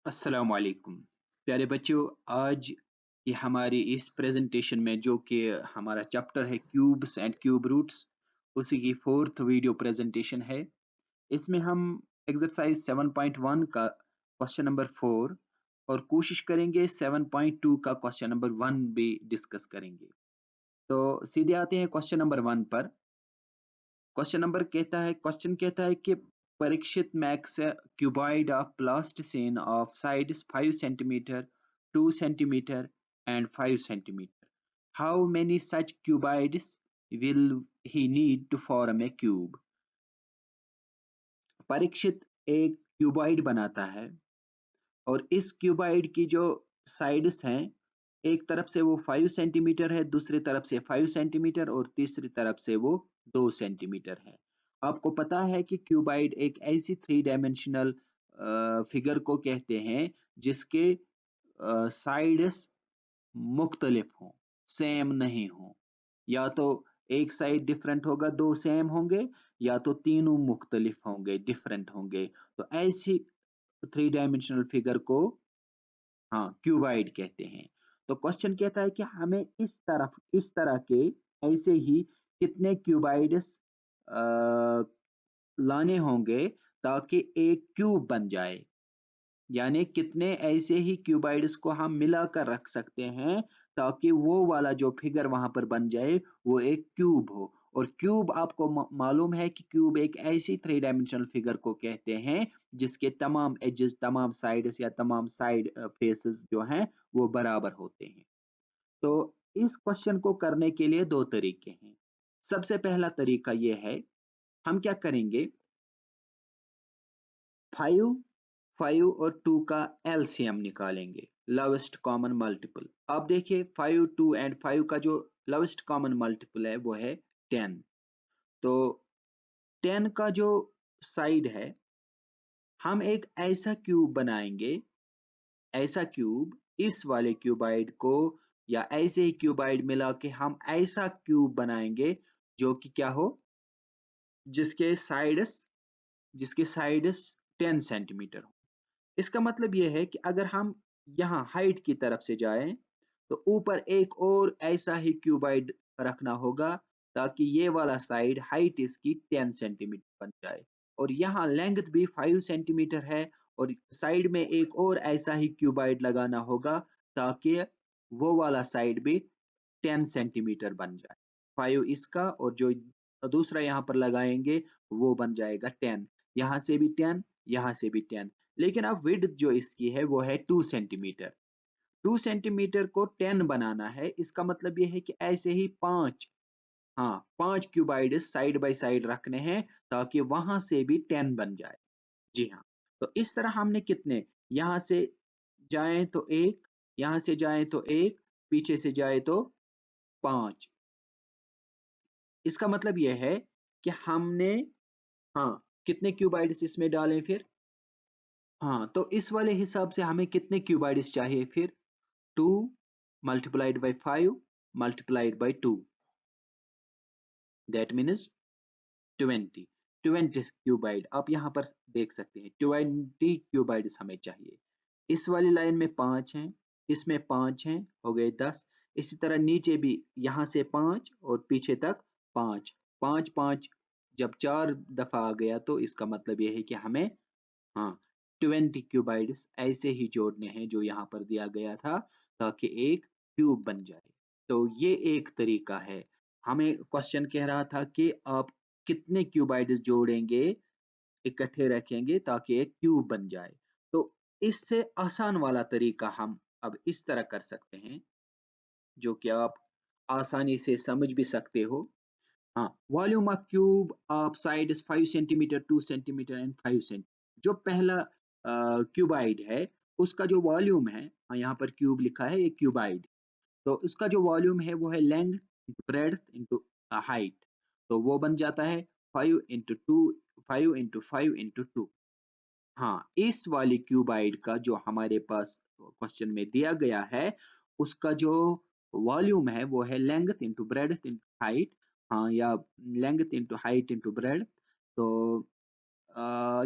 अस्सलाम वालेकुम प्यारे बच्चों। आज ये हमारी इस प्रेजेंटेशन में जो कि हमारा चैप्टर है क्यूब्स एंड क्यूब रूट्स, उसी की फोर्थ वीडियो प्रेजेंटेशन है। इसमें हम एक्सरसाइज 7.1 का क्वेश्चन नंबर 4 और कोशिश करेंगे 7.2 का क्वेश्चन नंबर 1 भी डिस्कस करेंगे। तो सीधे आते हैं क्वेश्चन नंबर 1 पर। क्वेश्चन कहता है कि Parikshit makes a cuboid of plasticine of sides 5 centimeter, 2 centimeter and 5 centimeter. How many such cuboids will he need to form a cube? Parikshit एक क्यूबॉइड बनाता है और इस क्यूबॉइड की जो साइड्स हैं, एक तरफ से वो 5 सेंटीमीटर है, दूसरी तरफ से 5 सेंटीमीटर और तीसरी तरफ से वो 2 सेंटीमीटर है। आपको पता है कि क्यूबॉइड एक ऐसी 3 डायमेंशनल फिगर को कहते हैं जिसके साइड्स मुख्तलिफ हों, सेम नहीं हों। या तो एक साइड डिफरेंट होगा, दो सेम होंगे, या तो तीनों मुख्तलिफ होंगे, डिफरेंट होंगे। तो ऐसी 3 डायमेंशनल फिगर को क्यूबॉइड कहते हैं। तो क्वेश्चन कहता है कि हमें इस तरह के ऐसे ही कितने क्यूबॉइड्स लाने होंगे ताकि एक क्यूब बन जाए। यानी कितने ऐसे ही क्यूबॉइड्स को हम मिलाकर रख सकते हैं ताकि वो वाला जो फिगर वहां पर बन जाए वो एक क्यूब हो। और क्यूब आपको मालूम है कि क्यूब एक ऐसी 3 डायमेंशनल फिगर को कहते हैं जिसके तमाम एजेस, तमाम साइड्स या तमाम साइड फेसेस जो हैं वो बराबर होते हैं। तो इस क्वेश्चन को करने के लिए दो तरीके हैं। सबसे पहला तरीका ये है, हम क्या करेंगे, 5 5 और 2 का एलसीएम निकालेंगे, लोवेस्ट कॉमन मल्टीपल। अब देखिए 5, 2 एंड 5 का जो लोवेस्ट कॉमन मल्टीपल है वो है 10। तो 10 का जो साइड है, हम एक ऐसा क्यूब बनाएंगे, ऐसा क्यूब, इस वाले क्यूबाइड को या ऐसे ही क्यूबाइड मिला के हम ऐसा क्यूब बनाएंगे जो कि क्या हो, जिसके साइड्स जिसके साइड्स 10 सेंटीमीटर हो। इसका मतलब यह है कि अगर हम यहाँ हाइट की तरफ से जाएं तो ऊपर एक और ऐसा ही क्यूबाइड रखना होगा ताकि ये वाला साइड हाइट इसकी 10 सेंटीमीटर बन जाए। और यहाँ लेंथ भी 5 सेंटीमीटर है और साइड में एक और ऐसा ही क्यूबाइड लगाना होगा ताकि वो वाला साइड भी 10 सेंटीमीटर बन जाए। 5 इसका और जो दूसरा यहाँ पर लगाएंगे वो बन जाएगा 10। यहाँ से भी 10, यहाँ से भी 10। लेकिन अब विड्थ जो इसकी है वो है 2 सेंटीमीटर। 2 सेंटीमीटर को 10 बनाना है, इसका मतलब ये है कि ऐसे ही 5 क्यूबाइड्स साइड बाय साइड रखने हैं ताकि वहां से भी 10 बन जाए। जी हाँ। तो इस तरह हमने कितने, यहाँ से जाएं तो एक, यहाँ से जाएं तो एक, पीछे से जाए तो 5। इसका मतलब यह है कि हमने कितने क्यूबाइड्स इसमें डालें फिर। तो इस वाले हिसाब से हमें कितने क्यूबाइड्स चाहिए फिर, 2 multiplied by 5 multiplied by 2, that means 20 cuboid. आप यहाँ पर देख सकते हैं 20 क्यूबाइड्स हमें चाहिए। इस वाली लाइन में 5 हैं, इसमें 5 हैं, हो गए 10। इसी तरह नीचे भी यहाँ से 5 और पीछे तक 5, 5 5 जब 4 दफा आ गया तो इसका मतलब यह है कि हमें 20 क्यूबाइड्स ऐसे ही जोड़ने हैं जो यहाँ पर दिया गया था ताकि एक क्यूब बन जाए। तो ये एक तरीका है। हमें क्वेश्चन कह रहा था कि आप कितने क्यूबाइड्स जोड़ेंगे, इकट्ठे रखेंगे ताकि एक क्यूब बन जाए। तो इससे आसान वाला तरीका हम अब इस तरह कर सकते हैं जो कि आप आसानी से समझ भी सकते हो। Volume of cube of side is 5 centimetre, 2 centimetre and 5 centimetre. जो पहला क्यूबाइड है उसका जो वॉल्यूम है, यहाँ पर क्यूब लिखा है, ये क्यूबाइड, तो उसका जो वॉल्यूम है वो है length into breadth into height. तो वो बन जाता है 5 इंटू 2, 5 इंटू 5 इंटू 2। इस वाली क्यूबाइड का जो हमारे पास क्वेश्चन में दिया गया है उसका जो वॉल्यूम है वो है length into breadth into height. या length into height into breadth. तो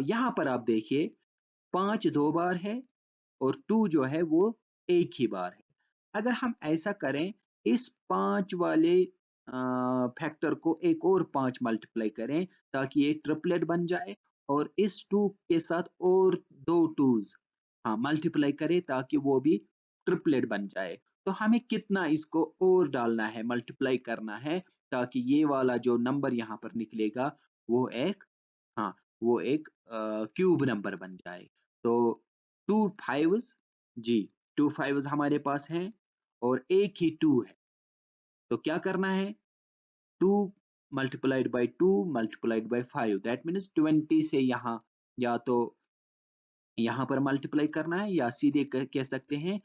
यहाँ पर आप देखिए 5 2 बार है और 2 जो है वो एक ही बार है। अगर हम ऐसा करें, इस 5 वाले फैक्टर को एक और 5 मल्टीप्लाई करें ताकि ये ट्रिपलेट बन जाए, और इस 2 के साथ और 2 2s मल्टीप्लाई करें ताकि वो भी ट्रिपलेट बन जाए। तो हमें कितना इसको और डालना है, मल्टीप्लाई करना है, ताकि ये वाला जो नंबर यहाँ पर निकलेगा वो एक हाँ, वो एक क्यूब नंबर बन जाए। तो 2 5s जी, 2 5s हमारे पास हैं और एक ही 2 है। तो क्या करना है? 2 multiplied by 2 multiplied by 5 that means 20 से यहाँ या तो यहाँ पर मल्टीप्लाई करना है या सीधे कह सकते हैं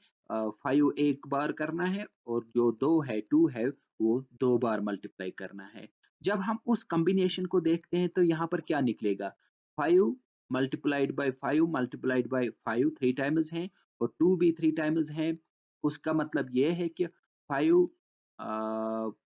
5 एक बार करना है और जो 2 है 2 है वो 2 बार मल्टीप्लाई करना है। जब हम उस कॉम्बिनेशन को देखते हैं तो यहाँ पर क्या निकलेगा? 5 multiplied by 5 multiplied by 5 3 times है और 2 भी 3 टाइम्स है। उसका मतलब ये है कि 5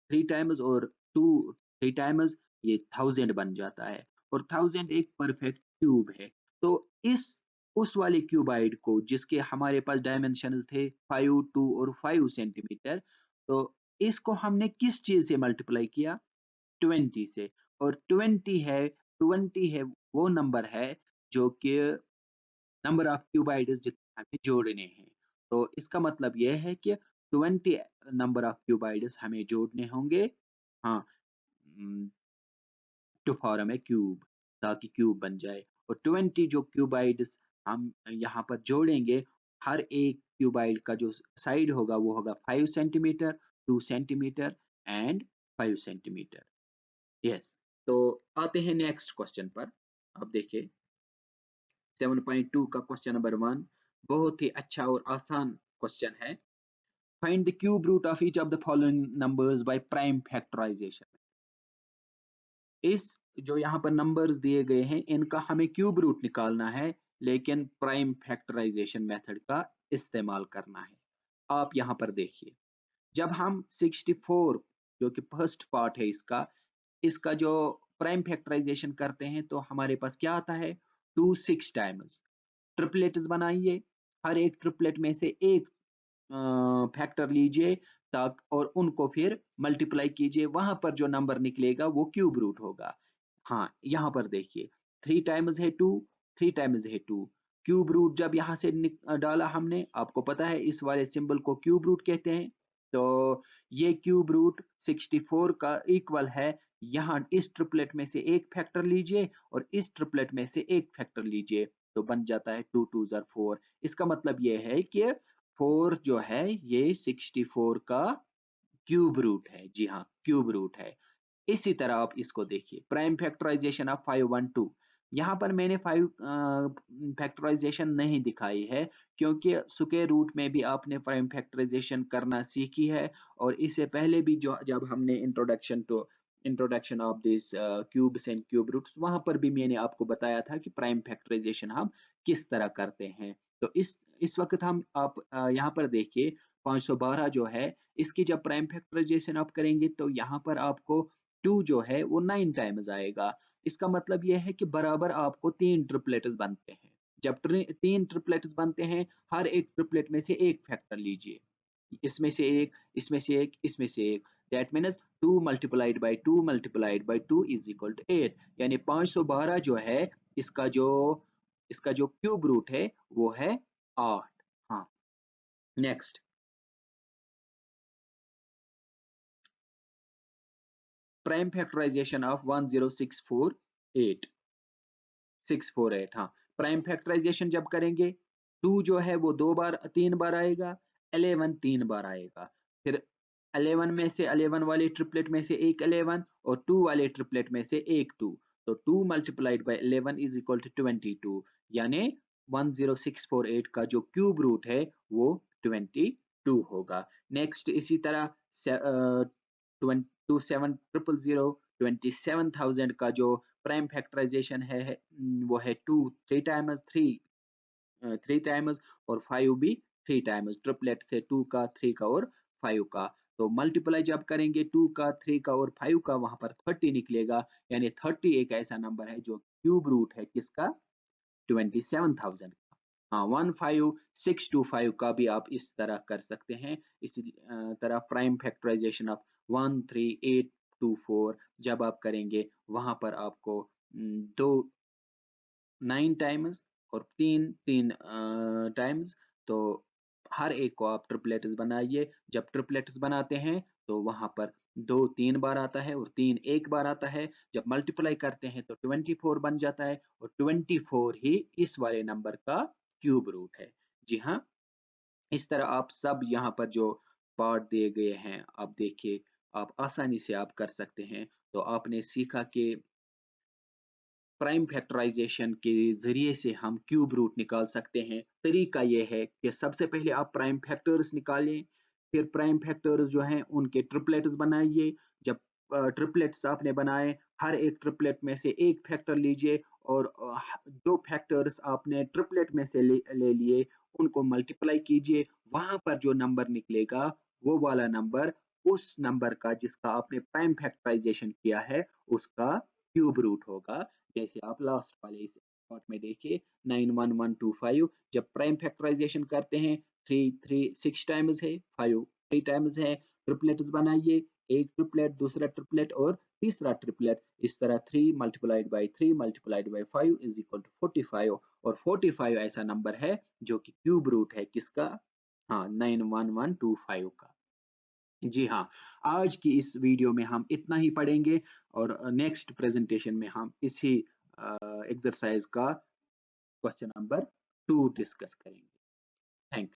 3 टाइम्स और 2 3 टाइम्स, ये 1000 बन जाता है और 1000 एक परफेक्ट क्यूब है। तो इस उस वाले क्यूबाइड को जिसके हमारे पास डायमेंशंस थे 5 2 और 5 सेंटीमीटर, तो इसको हमने किस चीज से मल्टीप्लाई किया? 20 से। और 20 है वो नंबर है जो कि नंबर ऑफ क्यूबाइड्स जितने हमें जोड़ने हैं। तो इसका मतलब यह है कि 20 नंबर ऑफ क्यूबाइड्स हमें जोड़ने होंगे, हाँ, टू फॉर्म ए क्यूब, ताकि क्यूब बन जाए। और 20 जो क्यूबाइड्स हम यहाँ पर जोड़ेंगे, हर एक क्यूबाइड का जो साइड होगा वो होगा 5 centimetre, 2 centimetre and 5 centimetre. Yes, तो आते हैं नेक्स्ट क्वेश्चन पर। अब देखिए 7.2 का क्वेश्चन नंबर 1 बहुत ही अच्छा और आसान क्वेश्चन है। Find the cube root of each of the following numbers by prime factorization. इस जो यहाँ पर नंबर्स दिए गए हैं इनका हमें क्यूब रूट निकालना है, लेकिन प्राइम फैक्टराइजेशन मेथड का इस्तेमाल करना है। आप यहाँ पर देखिए, जब हम 64 जो कि फर्स्ट पार्ट है इसका इसका जो प्राइम फैक्टराइजेशन करते हैं तो हमारे पास क्या आता है? 2 6 टाइम्स। ट्रिपलेट्स बनाइए, हर एक ट्रिपलेट में से एक फैक्टर लीजिए तक और उनको फिर मल्टीप्लाई कीजिए, वहां पर जो नंबर निकलेगा वो क्यूब रूट होगा। हाँ, यहाँ पर देखिए 3 टाइम्स है 2, 3 टाइम्स है 2। क्यूब रूट जब यहाँ से डाला हमने, आपको पता है इस वाले सिंबल को क्यूब रूट कहते हैं। तो ये क्यूब रूट 64 का इक्वल है, यहाँ इस ट्रिपलेट में से एक फैक्टर लीजिए और इस ट्रिपलेट में से एक फैक्टर लीजिए, तो बन जाता है 2 2 जार 4। इसका मतलब ये है कि 4 जो है ये 64 का क्यूब रूट है। जी हाँ, क्यूब रूट है। इसी तरह आप इसको देखिए, प्राइम फैक्टराइजेशन ऑफ 512। यहाँ पर मैंने 5 फैक्टराइजेशन नहीं दिखाई है क्योंकि स्क्वायर रूट में भी आपने प्राइम फैक्टराइजेशन करना सीखी है, और इससे पहले भी जो जब हमने introduction of this cubes and cube roots, वहां पर भी मैंने आपको बताया था कि प्राइम फैक्टराइजेशन हम किस तरह करते हैं। तो इस वक्त हम आप यहाँ पर देखिए 512 जो है, इसकी जब प्राइम फैक्टराइजेशन आप करेंगे तो यहाँ पर आपको 2 जो है वो 9 टाइम्स आएगा। इसका मतलब ये है कि बराबर आपको 3 ट्रिपलेट्स बनते हैं। जब 3 ट्रिपलेट्स बनते हैं, हर एक ट्रिपलेट में से एक फैक्टर लीजिए। इसमें से एक, इसमें से एक, इसमें से एक। That means 2 multiplied by 2 multiplied by 2 is equal to 8। यानी 512 जो है इसका जो इसका जो क्यूब रूट है वो है 8। हाँ, नेक्स्ट प्राइम फैक्टराइजेशन ऑफ 10648 648। हाँ, प्राइम फैक्टराइजेशन जब करेंगे 2 जो है वो 2 बार 3 बार आएगा, 11 3 बार आएगा। फिर 11 में से 11 वाले ट्रिपलेट में से एक 11 और 2 वाले ट्रिपलेट में से एक 2। तो 2 multiplied by 11 is equal to 22, यानी 10648 का जो क्यूब रूट है वो 22 होगा। नेक्स्ट इसी तरह 2700 27,000 का जो प्राइम फैक्टराइजेशन वो है 2 3 टाइम्स 3 टाइम्स और 5 भी 3 टाइम्स, ट्रिपलेट से 2 का 3 का और 5 का। तो मल्टीप्लाई जब करेंगे 2 का 3 का और 5 का, वहां पर 30 निकलेगा। यानी 30 एक ऐसा नंबर है जो क्यूब रूट है किसका? 27,000 का। हाँ 15625 का भी आप इस तरह कर सकते हैं। इसी तरह प्राइम फैक्टराइजेशन ऑफ 13824 जब आप करेंगे वहां पर आपको दो 9 टाइम्स और तीन तीन टाइम्स, तो हर एक को आप ट्रिपलेट्स बनाइए। जब ट्रिपलेट्स बनाते हैं तो वहां पर 2 3 बार आता है और 3 1 बार आता है। जब मल्टीप्लाई करते हैं तो 24 बन जाता है और 24 ही इस वाले नंबर का क्यूब रूट है। जी हाँ, इस तरह आप सब यहाँ पर जो पार्ट दिए गए हैं आप देखिए, आप आसानी से आप कर सकते हैं। तो आपने सीखा कि प्राइम फैक्टराइजेशन के जरिए से हम क्यूब रूट निकाल सकते हैं। तरीका ये है कि सबसे पहले आप प्राइम फैक्टर्स निकालें, फिर प्राइम फैक्टर्स जो हैं उनके ट्रिपलेट्स बनाइए। जब ट्रिपलेट्स आपने बनाए, हर एक ट्रिपलेट में से एक फैक्टर लीजिए और दो फैक्टर्स आपने ट्रिपलेट में से ले लिए, उनको मल्टीप्लाई कीजिए। वहां पर जो नंबर निकलेगा वो वाला नंबर उस नंबर का जिसका आपने प्राइम फैक्टराइजेशन किया है उसका क्यूब रूट होगा। जैसे आप लास्ट वाले इस पार्ट में देखिए 91125, जब प्राइम फैक्टराइजेशन करते हैं 3 3 6 टाइम्स है, 5 3 टाइम्स है। ट्रिपलेट्स बनाइए, एक ट्रिपलेट, दूसरा ट्रिपलेट और तीसरा ट्रिपलेट। इस तरह 3 multiplied by 3 multiplied by 5 is equal to 45, और 45 ऐसा नंबर है जो कि क्यूब रूट है किसका? हाँ 91125 का। जी हाँ, आज की इस वीडियो में हम इतना ही पढ़ेंगे और नेक्स्ट प्रेजेंटेशन में हम इसी एक्सरसाइज का क्वेश्चन नंबर 2 डिस्कस करेंगे। थैंक